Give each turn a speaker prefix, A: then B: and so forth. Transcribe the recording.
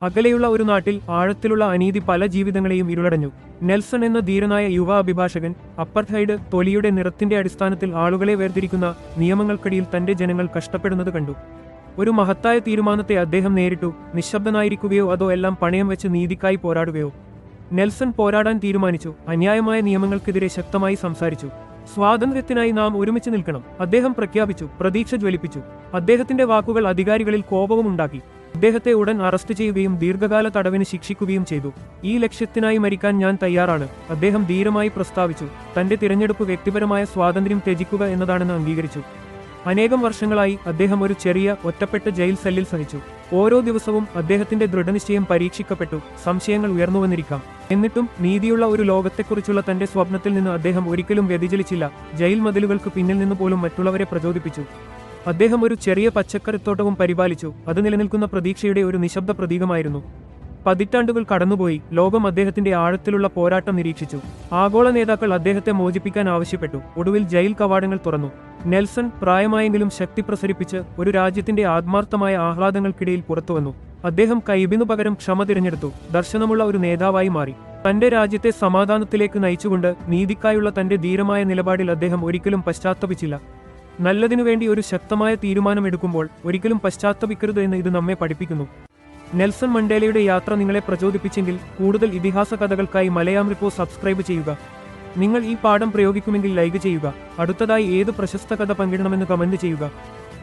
A: അകലെയുള്ള ഒരു നാട്ടിൽ ആഴത്തിലുള്ള അനീതി പല ജീവിതങ്ങളെയും ഇരുളടഞ്ഞു. നെൽസൺ എന്ന ധീരനായ യുവ അഭിഭാഷകൻ അപ്പർഥൈഡ് തൊലിയുടെ നിറത്തിന്റെ അടിസ്ഥാനത്തിൽ ആളുകളെ വേർതിരിക്കുന്ന നിയമങ്ങൾക്കിടയിൽ തന്റെ ജനങ്ങൾ കഷ്ടപ്പെടുന്നത് കണ്ടു. ഒരു മഹത്തായ തീരുമാനത്തെ അദ്ദേഹം നേരിട്ടു. നിശബ്ദനായിരിക്കുകയോ അതോ എല്ലാം പണയം വെച്ച് നീതിക്കായി പോരാടുകയോ? നെൽസൺ പോരാടാൻ തീരുമാനിച്ചു. അന്യായമായ നിയമങ്ങൾക്കെതിരെ ശക്തമായി സംസാരിച്ചു. സ്വാതന്ത്ര്യത്തിനായി നാം ഒരുമിച്ച് നിൽക്കണം, അദ്ദേഹം പ്രഖ്യാപിച്ചു. പ്രതീക്ഷ ജ്വലിപ്പിച്ചു. അദ്ദേഹത്തിന്റെ വാക്കുകൾ അധികാരികളിൽ കോപവും ഉണ്ടാക്കി. അദ്ദേഹത്തെ ഉടൻ അറസ്റ്റ് ചെയ്യുകയും ദീർഘകാല തടവിന് ശിക്ഷിക്കുകയും ചെയ്തു. ഈ ലക്ഷ്യത്തിനായി മരിക്കാൻ ഞാൻ തയ്യാറാണ്, അദ്ദേഹം ധീരമായി പ്രസ്താവിച്ചു. തന്റെ തിരഞ്ഞെടുപ്പ് വ്യക്തിപരമായ സ്വാതന്ത്ര്യം ത്യജിക്കുക എന്നതാണെന്ന് അംഗീകരിച്ചു. അനേകം വർഷങ്ങളായി അദ്ദേഹം ഒരു ചെറിയ ഒറ്റപ്പെട്ട ജയിൽ സെല്ലിൽ സഹിച്ചു. ഓരോ ദിവസവും അദ്ദേഹത്തിന്റെ ദൃഢനിശ്ചയം പരീക്ഷിക്കപ്പെട്ടു. സംശയങ്ങൾ ഉയർന്നുവന്നിരിക്കാം. എന്നിട്ടും നീതിയുള്ള ഒരു ലോകത്തെക്കുറിച്ചുള്ള തന്റെ സ്വപ്നത്തിൽ നിന്ന് അദ്ദേഹം ഒരിക്കലും വ്യതിചലിച്ചില്ല. ജയിൽ മതിലുകൾക്ക് പിന്നിൽ നിന്ന് പോലും മറ്റുള്ളവരെ പ്രചോദിപ്പിച്ചു. അദ്ദേഹം ഒരു ചെറിയ പച്ചക്കറിത്തോട്ടവും പരിപാലിച്ചു. അത് നിലനിൽക്കുന്ന പ്രതീക്ഷയുടെ ഒരു നിശബ്ദ പ്രതീകമായിരുന്നു. പതിറ്റാണ്ടുകൾ കടന്നുപോയി. ലോകം അദ്ദേഹത്തിന്റെ ആഴത്തിലുള്ള പോരാട്ടം നിരീക്ഷിച്ചു. ആഗോള നേതാക്കൾ അദ്ദേഹത്തെ മോചിപ്പിക്കാൻ ആവശ്യപ്പെട്ടു. ഒടുവിൽ ജയിൽ കവാടങ്ങൾ തുറന്നു. നെൽസൺ പ്രായമായെങ്കിലും ശക്തി പ്രസരിപ്പിച്ച് ഒരു രാജ്യത്തിന്റെ ആത്മാർത്ഥമായ ആഹ്ലാദങ്ങൾക്കിടയിൽ പുറത്തുവന്നു. അദ്ദേഹം കൈബിനു പകരം ക്ഷമ തിരഞ്ഞെടുത്തു. ദർശനമുള്ള ഒരു നേതാവായി മാറി. തന്റെ രാജ്യത്തെ സമാധാനത്തിലേക്ക് നയിച്ചുകൊണ്ട് നീതിക്കായുള്ള തന്റെ ധീരമായ നിലപാടിൽ അദ്ദേഹം ഒരിക്കലും പശ്ചാത്തപിച്ചില്ല. നല്ലതിനുവേണ്ടി ഒരു ശക്തമായ തീരുമാനമെടുക്കുമ്പോൾ ഒരിക്കലും പശ്ചാത്തപിക്കരുത് എന്ന് ഇത് നമ്മെ പഠിപ്പിക്കുന്നു. നെൽസൺ മണ്ടേലയുടെ യാത്ര നിങ്ങളെ പ്രചോദിപ്പിച്ചെങ്കിൽ കൂടുതൽ ഇതിഹാസ കഥകൾക്കായി മലയാളം റിപ്പോർട്ട് സബ്സ്ക്രൈബ് ചെയ്യുക. നിങ്ങൾ ഈ പാഠം പ്രയോഗിക്കുമെങ്കിൽ ലൈക്ക് ചെയ്യുക. അടുത്തതായി ഏത് പ്രശസ്ത കഥ പങ്കിടണമെന്ന് കമന്റ് ചെയ്യുക.